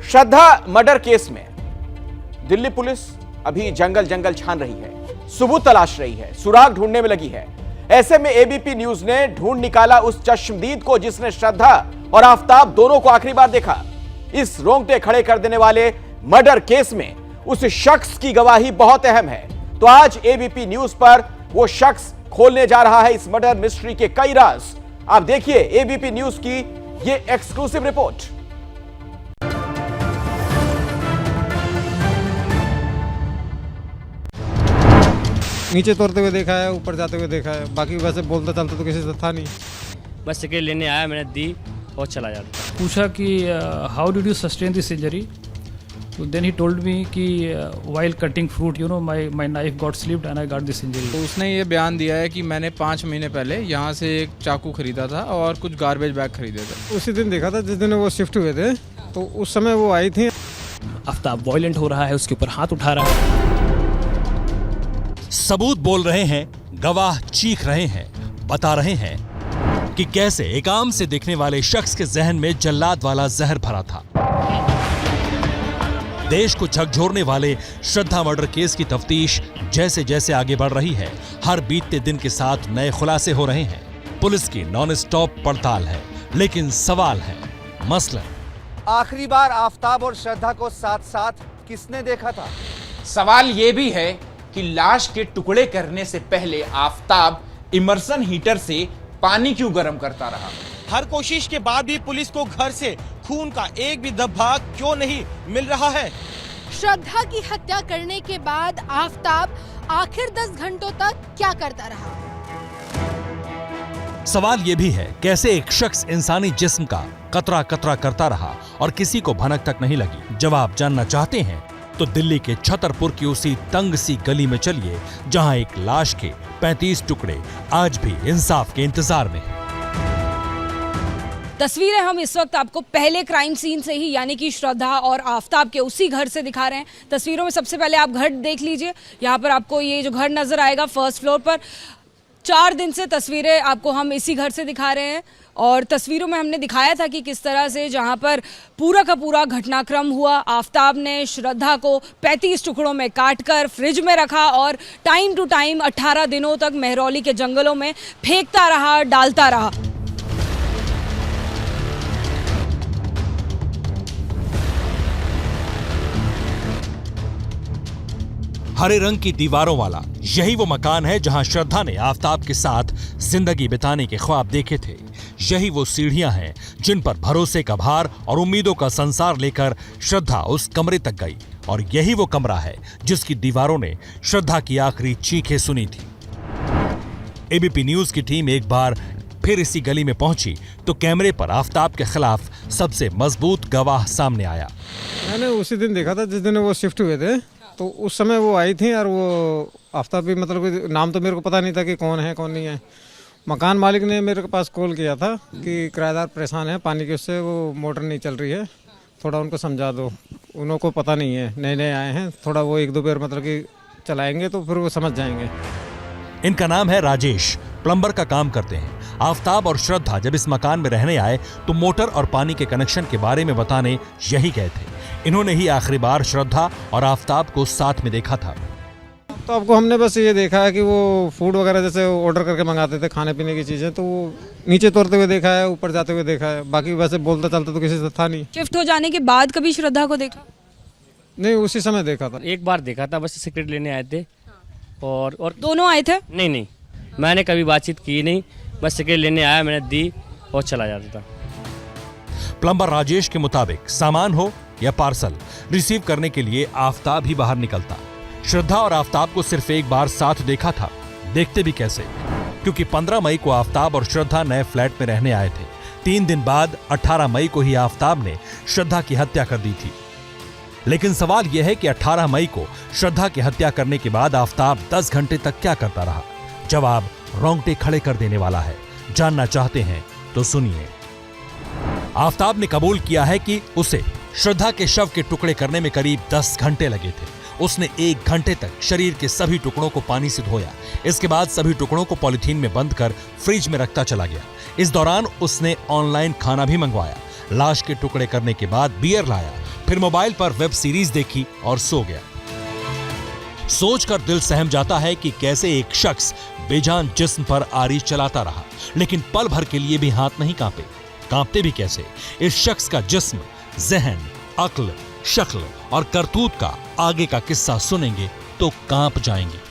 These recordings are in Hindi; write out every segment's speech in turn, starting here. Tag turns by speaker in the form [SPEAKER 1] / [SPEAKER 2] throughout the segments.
[SPEAKER 1] श्रद्धा मर्डर केस में दिल्ली पुलिस अभी जंगल जंगल छान रही है, सबूत तलाश रही है, सुराग ढूंढने में लगी है। ऐसे में एबीपी न्यूज ने ढूंढ निकाला उस चश्मदीद को जिसने श्रद्धा और आफताब दोनों को आखिरी बार देखा। इस रोंगटे खड़े कर देने वाले मर्डर केस में उस शख्स की गवाही बहुत अहम है। तो आज एबीपी न्यूज पर वो शख्स खोलने जा रहा है इस मर्डर मिस्ट्री के कई राज। आप देखिए एबीपी न्यूज की ये एक्सक्लूसिव रिपोर्ट।
[SPEAKER 2] नीचे तोड़ते हुए देखा है, ऊपर जाते हुए देखा है, बाकी वैसे बोलता चलता तो किसी से था नहीं।
[SPEAKER 3] बस टिकट लेने आया, मैंने दी और चला जाता।
[SPEAKER 4] पूछा कि how did you sustain this injury, तो देन ही टोल्ड मी कि while cutting fruit my knife got slipped and I got this injury.
[SPEAKER 5] तो उसने ये बयान दिया है कि मैंने 5 महीने पहले यहाँ से एक चाकू खरीदा था और कुछ गार्बेज बैग खरीदे थे।
[SPEAKER 2] उसी दिन देखा था जिस दिन वो शिफ्ट हुए थे, तो उस समय वो आई थी।
[SPEAKER 3] आफ्ताब वायलेंट हो रहा है, उसके ऊपर हाथ उठा रहा है।
[SPEAKER 6] सबूत बोल रहे हैं, गवाह चीख रहे हैं, बता रहे हैं कि कैसे एक आम से दिखने वाले शख्स के जहन में जल्लाद वाला जहर भरा था। देश को झकझोरने वाले श्रद्धा मर्डर केस की तफ्तीश जैसे जैसे आगे बढ़ रही है, हर बीतते दिन के साथ नए खुलासे हो रहे हैं। पुलिस की नॉन स्टॉप पड़ताल है, लेकिन सवाल है, मसलन
[SPEAKER 7] आखिरी बार आफताब और श्रद्धा को साथ साथ किसने देखा था?
[SPEAKER 8] सवाल यह भी है कि लाश के टुकड़े करने से पहले आफताब इमर्सन हीटर से पानी क्यों गर्म करता रहा?
[SPEAKER 9] हर कोशिश के बाद भी पुलिस को घर से खून का एक भी धब्बा क्यों नहीं मिल रहा है?
[SPEAKER 10] श्रद्धा की हत्या करने के बाद आफताब आखिर 10 घंटों तक क्या करता रहा?
[SPEAKER 6] सवाल यह भी है, कैसे एक शख्स इंसानी जिस्म का कतरा कतरा करता रहा और किसी को भनक तक नहीं लगी? जवाब जानना चाहते हैं तो दिल्ली के छतरपुर की उसी तंग सी गली में चलिए, जहां एक लाश के 35 टुकड़े आज भी इंसाफ के इंतजार में हैं।
[SPEAKER 11] तस्वीरें हम इस वक्त आपको पहले क्राइम सीन से ही, यानी कि श्रद्धा और आफताब के उसी घर से दिखा रहे हैं। तस्वीरों में सबसे पहले आप घर देख लीजिए। यहाँ पर आपको ये जो घर नजर आएगा फर्स्ट फ्लोर पर, 4 दिन से तस्वीरें आपको हम इसी घर से दिखा रहे हैं। और तस्वीरों में हमने दिखाया था कि किस तरह से जहां पर पूरा का पूरा घटनाक्रम हुआ। आफताब ने श्रद्धा को 35 टुकड़ों में काटकर फ्रिज में रखा और टाइम टू टाइम 18 दिनों तक मेहरौली के जंगलों में फेंकता रहा, डालता रहा।
[SPEAKER 6] हरे रंग की दीवारों वाला यही वो मकान है जहां श्रद्धा ने आफताब के साथ जिंदगी बिताने के ख्वाब देखे थे। यही वो सीढ़ियां हैं जिन पर भरोसे का भार और उम्मीदों का संसार लेकर श्रद्धा उस कमरे तक गई। और यही वो कमरा है जिसकी दीवारों ने श्रद्धा की आखिरी चीखें सुनी थी। एबीपी न्यूज की टीम एक बार फिर इसी गली में पहुंची तो कैमरे पर आफताब के खिलाफ सबसे मजबूत गवाह सामने आया।
[SPEAKER 2] मैंने उसी दिन देखा था जिस दिन वो शिफ्ट हुए थे, तो उस समय वो आई थी। और वो आफताब भी, मतलब नाम तो मेरे को पता नहीं था कि कौन है कौन नहीं है। मकान मालिक ने मेरे पास कॉल किया था कि किराएदार परेशान है पानी के, उससे वो मोटर नहीं चल रही है, थोड़ा उनको समझा दो। उनको पता नहीं है, नए नए आए हैं, थोड़ा वो 1-2 बार मतलब कि चलाएंगे तो फिर वो समझ जाएंगे।
[SPEAKER 6] इनका नाम है राजेश, प्लम्बर का काम करते हैं। आफताब और श्रद्धा जब इस मकान में रहने आए तो मोटर और पानी के कनेक्शन के बारे में बताने यही गए थे। इन्होंने ही आखिरी बार श्रद्धा और आफताब को साथ में देखा था।
[SPEAKER 2] तो आपको हमने बस ये देखा है कि वो फूड वगैरह जैसे ऑर्डर करके मंगाते थे, खाने पीने की चीज़ें, तो वो नीचे तोड़ते हुए देखा है, ऊपर जाते हुए देखा है, बाकी वैसे बोलता चलता तो किसी से था नहीं।
[SPEAKER 11] शिफ्ट हो जाने के बाद कभी श्रद्धा को देखा?
[SPEAKER 2] नहीं, उसी समय देखा था।
[SPEAKER 3] एक बार देखा था, बस सिगरेट लेने आए थे। और
[SPEAKER 11] दोनों आए थे?
[SPEAKER 3] नहीं, मैंने कभी बातचीत की नहीं, बस सिगरेट लेने आया, मैंने दी और चला जाता था।
[SPEAKER 6] प्लम्बर राजेश के मुताबिक सामान हो या पार्सल, रिसीव करने के लिए आफताब ही बाहर निकलता। श्रद्धा और आफताब को सिर्फ एक बार साथ देखा था। देखते भी कैसे, क्योंकि 15 मई को आफताब और श्रद्धा नए फ्लैट में रहने आए थे। 3 दिन बाद 18 मई को ही आफताब ने श्रद्धा की हत्या कर दी थी। लेकिन सवाल यह है कि 18 मई को श्रद्धा की हत्या करने के बाद आफताब 10 घंटे तक क्या करता रहा? जवाब रोंगटे खड़े कर देने वाला है। जानना चाहते हैं तो सुनिए। आफताब ने कबूल किया है कि उसे श्रद्धा के शव के टुकड़े करने में करीब 10 घंटे लगे थे। उसने 1 घंटे तक शरीर के सभी टुकड़ों को पानी से धोया। इसके बाद सभी टुकड़ों को पॉलिथीन में बंद कर फ्रिज में रखता चला गया। इस दौरान उसने ऑनलाइन खाना भी मंगवाया। लाश के टुकड़े करने के बाद बियर लाया, फिर मोबाइल पर वेब सीरीज देखी और सो गया। सोचकर दिल सहम जाता है कि कैसे एक शख्स बेजान जिस्म पर आरी चलाता रहा, लेकिन पल भर के लिए भी हाथ नहीं कांपे। कांपते भी कैसे? इस शख्स का जिस्म, जहन, अक्ल, शक्ल और करतूत का आगे का किस्सा सुनेंगे तो कांप जाएंगे।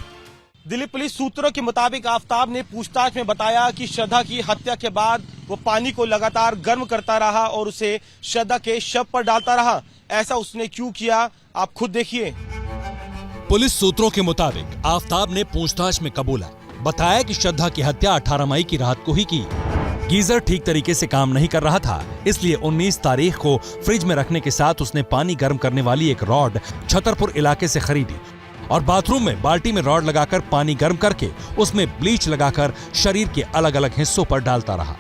[SPEAKER 9] दिल्ली पुलिस सूत्रों के मुताबिक आफताब ने पूछताछ में बताया कि श्रद्धा की हत्या के बाद वो पानी को लगातार गर्म करता रहा और उसे श्रद्धा के शव पर डालता रहा। ऐसा उसने क्यों किया, आप खुद देखिए।
[SPEAKER 6] पुलिस सूत्रों के मुताबिक आफताब ने पूछताछ में कबूला, बताया कि श्रद्धा की हत्या 18 मई की रात को ही की। गीजर ठीक तरीके से काम नहीं कर रहा था, इसलिए 19 तारीख को फ्रिज में रखने के साथ उसने पानी गर्म करने वाली एक रॉड छतरपुर इलाके से खरीदी और बाथरूम में बाल्टी में रॉड लगाकर पानी गर्म करके उसमें ब्लीच लगाकर शरीर के अलग अलग हिस्सों पर डालता रहा।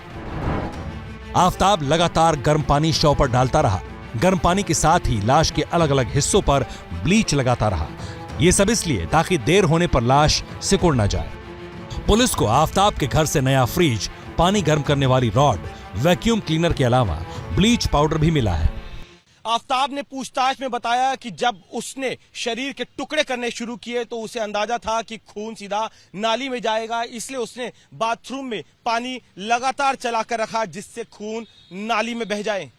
[SPEAKER 6] आफताब लगातार गर्म पानी शव पर डालता रहा। गर्म पानी के साथ ही लाश के अलग अलग हिस्सों पर ब्लीच लगाता रहा। ये सब इसलिए ताकि देर होने पर लाश सिकुड़ न जाए। पुलिस को आफताब के घर से नया फ्रिज, पानी गर्म करने वाली रॉड, वैक्यूम क्लीनर के अलावा ब्लीच पाउडर भी मिला है।
[SPEAKER 9] आफताब ने पूछताछ में बताया कि जब उसने शरीर के टुकड़े करने शुरू किए तो उसे अंदाजा था कि खून सीधा नाली में जाएगा, इसलिए उसने बाथरूम में पानी लगातार चलाकर रखा जिससे खून नाली में बह जाए।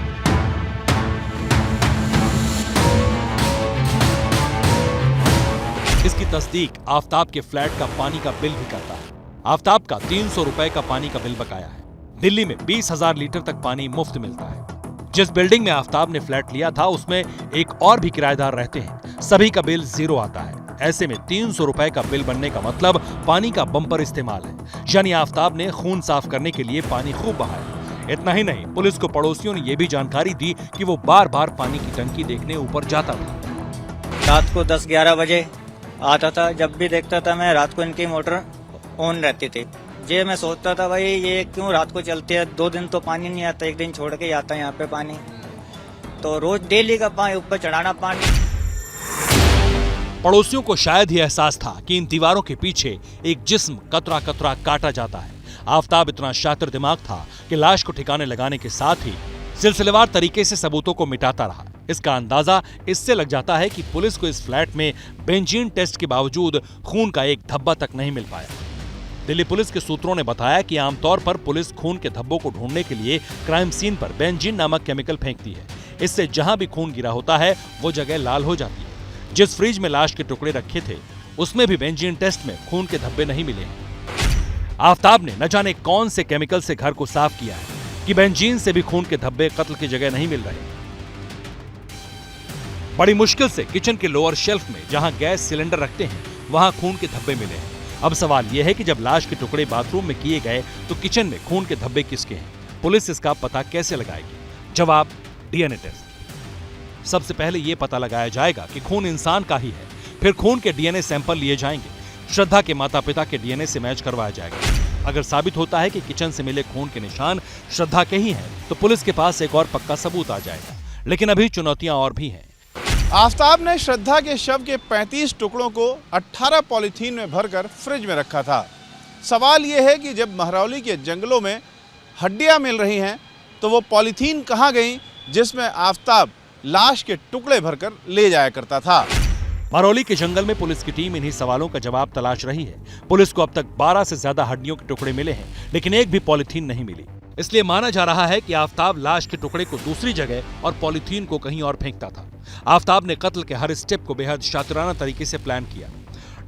[SPEAKER 6] इसकी तस्दीक आफताब के फ्लैट का पानी का बिल भी करता है। आफताब का 300 रुपए का पानी का बिल बकाया है। दिल्ली में 20,000 लीटर तक पानी मुफ्त मिलता है। जिस बिल्डिंग में आफताब ने फ्लैट लिया था उसमें एक और भी किराएदार रहते हैं। सभी का बिल 0 आता है। ऐसे में 300 रुपए का बिल बनने का मतलब पानी का बम्पर इस्तेमाल है, यानी आफताब ने खून साफ करने के लिए पानी खूब बहाया। इतना ही नहीं, पुलिस को पड़ोसियों ने यह भी जानकारी दी कि वो बार बार पानी की टंकी देखने ऊपर जाता था।
[SPEAKER 12] रात को 10-11 बजे आता था। जब भी देखता था मैं, रात को इनकी मोटर ऑन रहती थी। ये मैं सोचता था भाई ये क्यों रात को चलती है, 2 दिन तो पानी नहीं आता, 1 दिन छोड़ के आता है यहाँ पे पानी, तो रोज डेली का पानी ऊपर चढ़ाना पानी।
[SPEAKER 6] पड़ोसियों को शायद ही एहसास था कि इन दीवारों के पीछे एक जिस्म कतरा कतरा काटा जाता है। आफताब इतना शातिर दिमाग था कि लाश को ठिकाने लगाने के साथ ही सिलसिलेवार तरीके से सबूतों को मिटाता रहा। इसका अंदाजा इससे लग जाता है कि पुलिस को इस फ्लैट में बेंजीन टेस्ट के बावजूद खून का एक धब्बा तक नहीं मिल पाया। दिल्ली पुलिस के सूत्रों ने बताया कि आमतौर पर पुलिस खून के धब्बों को ढूंढने के लिए क्राइम सीन पर बेंजीन नामक केमिकल फेंकती है। इससे जहां भी खून गिरा होता है वो जगह लाल हो जाती है। जिस फ्रिज में लाश के टुकड़े रखे थे उसमें भी बेंजीन टेस्ट में खून के धब्बे नहीं मिले। आफताब ने न जाने कौन से केमिकल से घर को साफ किया है कि बेंजीन से भी खून के धब्बे कत्ल की जगह नहीं मिल रहे। बड़ी मुश्किल से किचन के लोअर शेल्फ में जहां गैस सिलेंडर रखते हैं वहां खून के धब्बे मिले हैं। अब सवाल यह है कि जब लाश के टुकड़े बाथरूम में किए गए तो किचन में खून के धब्बे किसके हैं? पुलिस इसका पता कैसे लगाएगी? जवाब, डीएनए टेस्ट। सबसे पहले यह पता लगाया जाएगा कि खून इंसान का ही है, फिर खून के डीएनए सैंपल लिए जाएंगे। श्रद्धा के माता पिता के डीएनए से मैच करवाया जाएगा। अगर साबित होता है कि किचन से मिले खून के निशान श्रद्धा के ही हैं, तो पुलिस के पास एक और पक्का सबूत आ जाएगा। लेकिन अभी चुनौतियां और भी हैं।
[SPEAKER 13] आफताब ने श्रद्धा के शव के 35 टुकड़ों को 18 पॉलीथीन में भरकर फ्रिज में रखा था। सवाल यह है कि जब महरौली के जंगलों में हड्डियां मिल रही हैं तो वो पॉलीथीन कहां गई जिसमें आफताब लाश के टुकड़े भरकर ले जाया करता था।
[SPEAKER 6] महरौली के जंगल में पुलिस की टीम इन्हीं सवालों का जवाब तलाश रही है। पुलिस को अब तक 12 से ज्यादा हड्डियों के टुकड़े मिले हैं, लेकिन एक भी पॉलीथीन नहीं मिली। इसलिए माना जा रहा है कि आफताब लाश के टुकड़े को दूसरी जगह और पॉलीथीन को कहीं और फेंकता था। आफताब ने कत्ल के हर स्टेप को बेहद शातिराना तरीके से प्लान किया।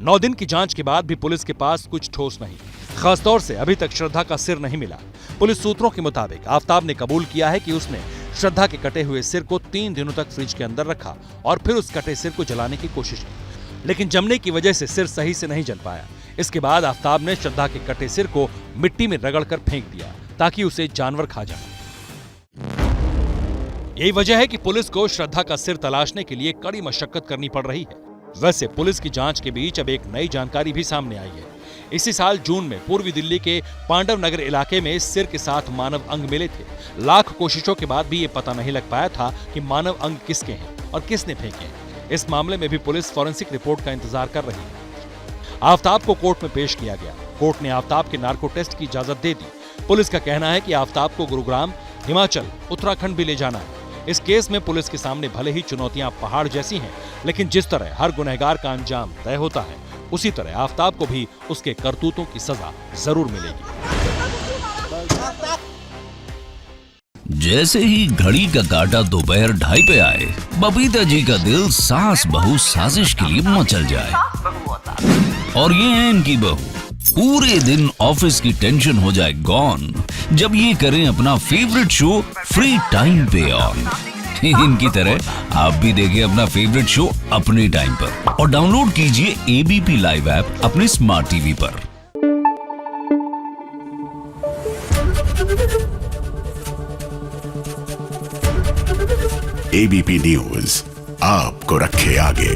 [SPEAKER 6] 9 दिन की जांच के बाद भी पुलिस के पास कुछ ठोस नहीं, खासतौर से अभी तक श्रद्धा का सिर नहीं मिला। पुलिस सूत्रों के मुताबिक आफताब ने कबूल किया है कि उसने श्रद्धा के कटे हुए सिर को 3 दिनों तक फ्रिज के अंदर रखा और फिर उस कटे सिर को जलाने की कोशिश की, लेकिन जमने की वजह से सिर सही से नहीं जल पाया। इसके बाद आफताब ने श्रद्धा के कटे सिर को मिट्टी में रगड़कर फेंक दिया ताकि उसे जानवर खा जाए। यही वजह है कि पुलिस को श्रद्धा का सिर तलाशने के लिए कड़ी मशक्कत करनी पड़ रही है। वैसे पुलिस की जांच के बीच अब एक नई जानकारी भी सामने आई है। इसी साल जून में पूर्वी दिल्ली के पांडव नगर इलाके में सिर के साथ मानव अंग मिले थे। लाख कोशिशों के बाद भी ये पता नहीं लग पाया था कि मानव अंग किसके हैं और किसने फेंके हैं। इस मामले में भी पुलिस फॉरेंसिक रिपोर्ट का इंतजार कर रही है। आफताब को कोर्ट में पेश किया गया। कोर्ट ने आफताब के नार्को टेस्ट की इजाजत दे दी। पुलिस का कहना है कि आफताब को गुरुग्राम, हिमाचल, उत्तराखंड भी ले जाना है। इस केस में पुलिस के सामने भले ही चुनौतियां पहाड़ जैसी हैं, लेकिन जिस तरह हर गुनहगार का अंजाम तय होता है, उसी तरह आफताब को भी उसके करतूतों की सजा जरूर मिलेगी।
[SPEAKER 14] जैसे ही घड़ी का काटा दोपहर 2:30 पे आए, बबीता जी का दिल सास बहू साजिश के लिए मचल जाए। और ये है इनकी बहू, पूरे दिन ऑफिस की टेंशन हो जाए गॉन जब ये करें अपना फेवरेट शो फ्री टाइम पे ऑन। इनकी तरह आप भी देखिए अपना फेवरेट शो अपने टाइम पर और डाउनलोड कीजिए एबीपी लाइव ऐप अपने स्मार्ट टीवी पर।
[SPEAKER 15] एबीपी न्यूज आपको रखे आगे।